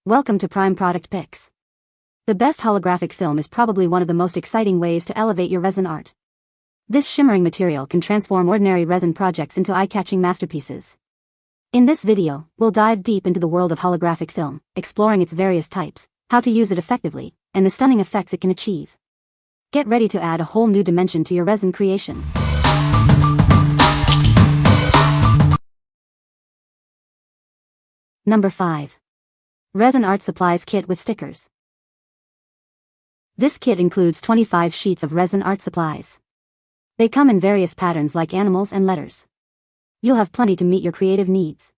Welcome to Prime Product Picks. The best holographic film is probably one of the most exciting ways to elevate your resin art. This shimmering material can transform ordinary resin projects into eye-catching masterpieces. In this video, we'll dive deep into the world of holographic film, exploring its various types, how to use it effectively, and the stunning effects it can achieve. Get ready to add a whole new dimension to your resin creations. Number 5. Resin Art Supplies Kit with Stickers. This kit includes 25 sheets of resin art supplies. They come in various patterns like animals and letters. You'll have plenty to meet your creative needs.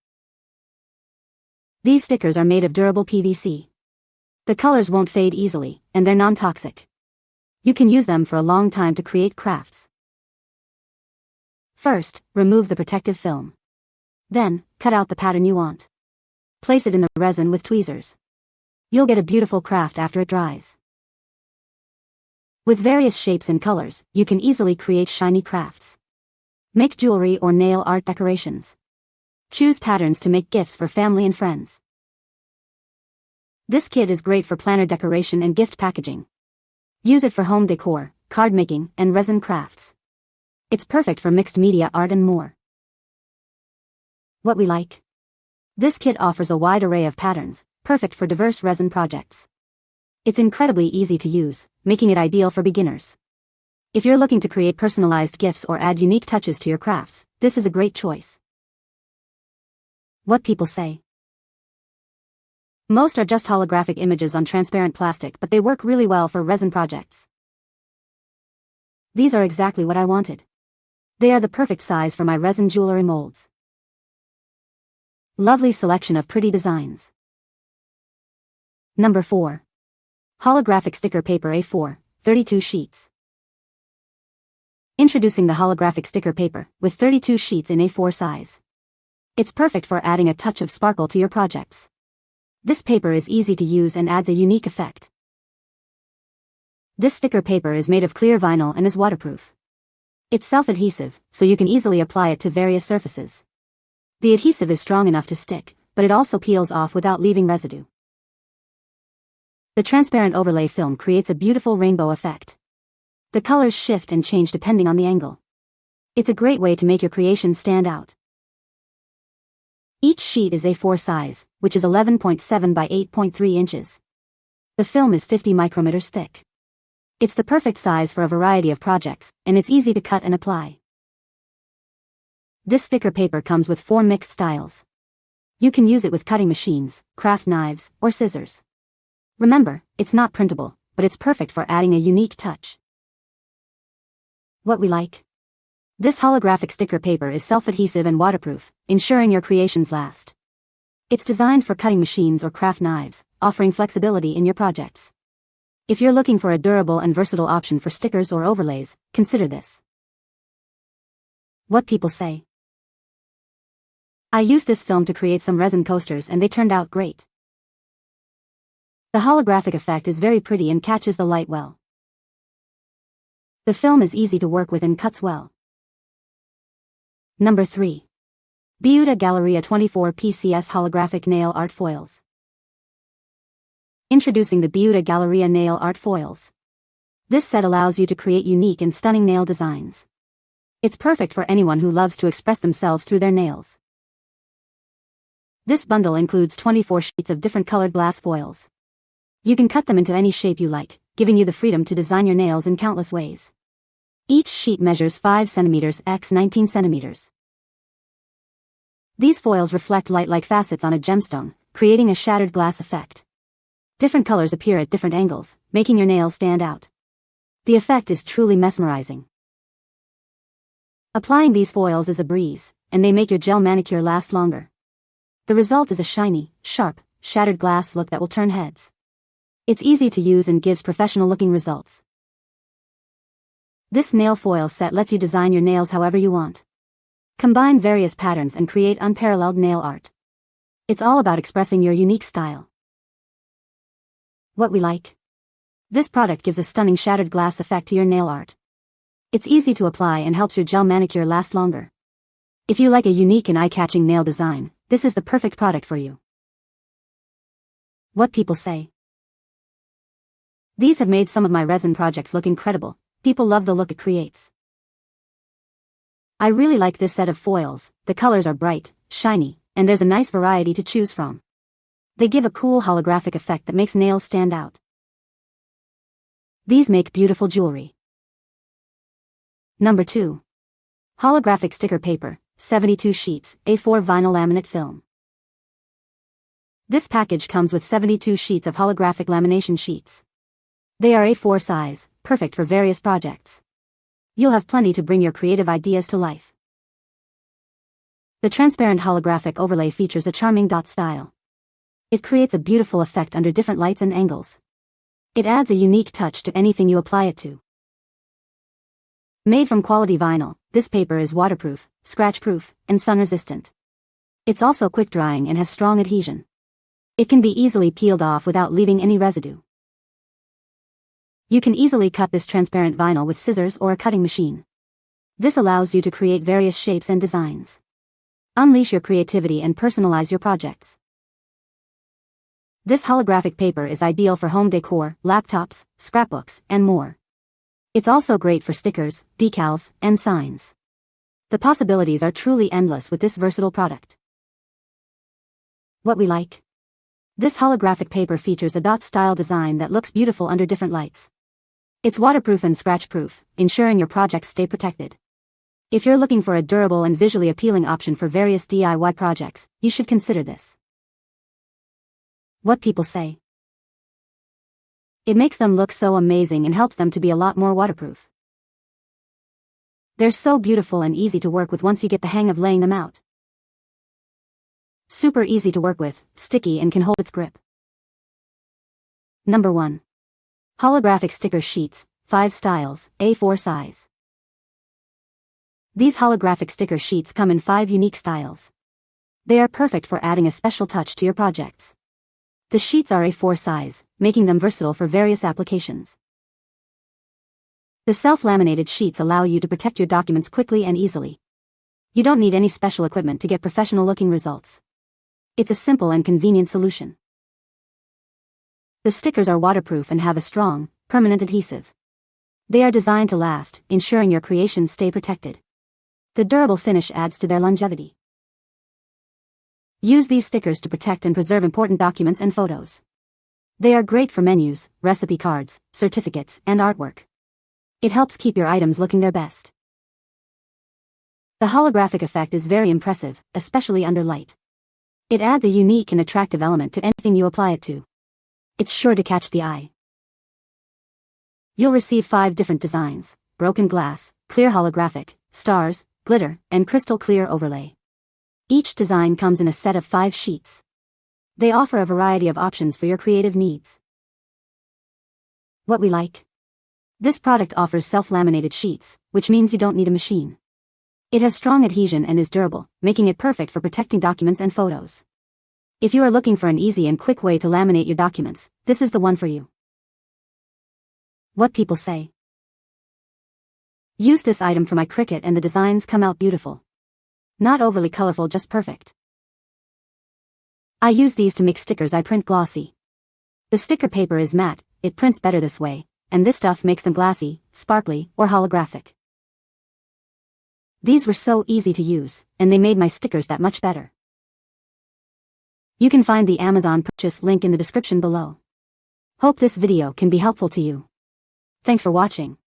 These stickers are made of durable PVC. The colors won't fade easily, and they're non-toxic. You can use them for a long time to create crafts. First, remove the protective film. Then, cut out the pattern you want. Place it in the resin with tweezers. You'll get a beautiful craft after it dries. With various shapes and colors, you can easily create shiny crafts. Make jewelry or nail art decorations. Choose patterns to make gifts for family and friends. This kit is great for planner decoration and gift packaging. Use it for home decor, card making, and resin crafts. It's perfect for mixed media art and more. What we like. This kit offers a wide array of patterns, perfect for diverse resin projects. It's incredibly easy to use, making it ideal for beginners. If you're looking to create personalized gifts or add unique touches to your crafts, this is a great choice. What people say. Most are just holographic images on transparent plastic, but they work really well for resin projects. These are exactly what I wanted. They are the perfect size for my resin jewelry molds. Lovely selection of pretty designs. Number 4. Holographic Sticker Paper A4, 32 sheets. Introducing the holographic sticker paper, with 32 sheets in A4 size. It's perfect for adding a touch of sparkle to your projects. This paper is easy to use and adds a unique effect. This sticker paper is made of clear vinyl and is waterproof. It's self-adhesive, so you can easily apply it to various surfaces. The adhesive is strong enough to stick, but it also peels off without leaving residue. The transparent overlay film creates a beautiful rainbow effect. The colors shift and change depending on the angle. It's a great way to make your creation stand out. Each sheet is A4 size, which is 11.7 by 8.3 inches. The film is 50 micrometers thick. It's the perfect size for a variety of projects, and it's easy to cut and apply. This sticker paper comes with 4 mixed styles. You can use it with cutting machines, craft knives, or scissors. Remember, it's not printable, but it's perfect for adding a unique touch. What we like. This holographic sticker paper is self-adhesive and waterproof, ensuring your creations last. It's designed for cutting machines or craft knives, offering flexibility in your projects. If you're looking for a durable and versatile option for stickers or overlays, consider this. What people say. I used this film to create some resin coasters and they turned out great. The holographic effect is very pretty and catches the light well. The film is easy to work with and cuts well. Number 3. Beaute Galleria 24 PCS Holographic Nail Art Foils. Introducing the Beaute Galleria Nail Art Foils. This set allows you to create unique and stunning nail designs. It's perfect for anyone who loves to express themselves through their nails. This bundle includes 24 sheets of different colored glass foils. You can cut them into any shape you like, giving you the freedom to design your nails in countless ways. Each sheet measures 5 cm x 19 cm. These foils reflect light like facets on a gemstone, creating a shattered glass effect. Different colors appear at different angles, making your nails stand out. The effect is truly mesmerizing. Applying these foils is a breeze, and they make your gel manicure last longer. The result is a shiny, sharp, shattered glass look that will turn heads. It's easy to use and gives professional-looking results. This nail foil set lets you design your nails however you want. Combine various patterns and create unparalleled nail art. It's all about expressing your unique style. What we like. This product gives a stunning shattered glass effect to your nail art. It's easy to apply and helps your gel manicure last longer. If you like a unique and eye-catching nail design, this is the perfect product for you. What people say. These have made some of my resin projects look incredible. People love the look it creates. I really like this set of foils. The colors are bright, shiny, and there's a nice variety to choose from. They give a cool holographic effect that makes nails stand out. These make beautiful jewelry. Number 2. Holographic sticker paper, 72 sheets, A4 vinyl laminate film. This package comes with 72 sheets of holographic lamination sheets. They are A4 size, perfect for various projects. You'll have plenty to bring your creative ideas to life. The transparent holographic overlay features a charming dot style. It creates a beautiful effect under different lights and angles. It adds a unique touch to anything you apply it to. Made from quality vinyl, this paper is waterproof, scratch-proof, and sun-resistant. It's also quick-drying and has strong adhesion. It can be easily peeled off without leaving any residue. You can easily cut this transparent vinyl with scissors or a cutting machine. This allows you to create various shapes and designs. Unleash your creativity and personalize your projects. This holographic paper is ideal for home decor, laptops, scrapbooks, and more. It's also great for stickers, decals, and signs. The possibilities are truly endless with this versatile product. What we like. This holographic paper features a dot-style design that looks beautiful under different lights. It's waterproof and scratch-proof, ensuring your projects stay protected. If you're looking for a durable and visually appealing option for various DIY projects, you should consider this. What people say. It makes them look so amazing and helps them to be a lot more waterproof. They're so beautiful and easy to work with once you get the hang of laying them out. Super easy to work with, sticky and can hold its grip. Number 1. Holographic sticker sheets, 5 styles, A4 size. These holographic sticker sheets come in 5 unique styles. They are perfect for adding a special touch to your projects. The sheets are A4 size, making them versatile for various applications. The self-laminated sheets allow you to protect your documents quickly and easily. You don't need any special equipment to get professional-looking results. It's a simple and convenient solution. The stickers are waterproof and have a strong, permanent adhesive. They are designed to last, ensuring your creations stay protected. The durable finish adds to their longevity. Use these stickers to protect and preserve important documents and photos. They are great for menus, recipe cards, certificates, and artwork. It helps keep your items looking their best. The holographic effect is very impressive, especially under light. It adds a unique and attractive element to anything you apply it to. It's sure to catch the eye. You'll receive 5 different designs: broken glass, clear holographic, stars, glitter, and crystal clear overlay. Each design comes in a set of 5 sheets. They offer a variety of options for your creative needs. What we like. This product offers self-laminated sheets, which means you don't need a machine. It has strong adhesion and is durable, making it perfect for protecting documents and photos. If you are looking for an easy and quick way to laminate your documents, this is the one for you. What people say. Use this item for my Cricut and the designs come out beautiful. Not overly colorful, just perfect. I use these to make stickers I print glossy. The sticker paper is matte, it prints better this way, and this stuff makes them glassy, sparkly, or holographic. These were so easy to use, and they made my stickers that much better. You can find the Amazon purchase link in the description below. Hope this video can be helpful to you. Thanks for watching.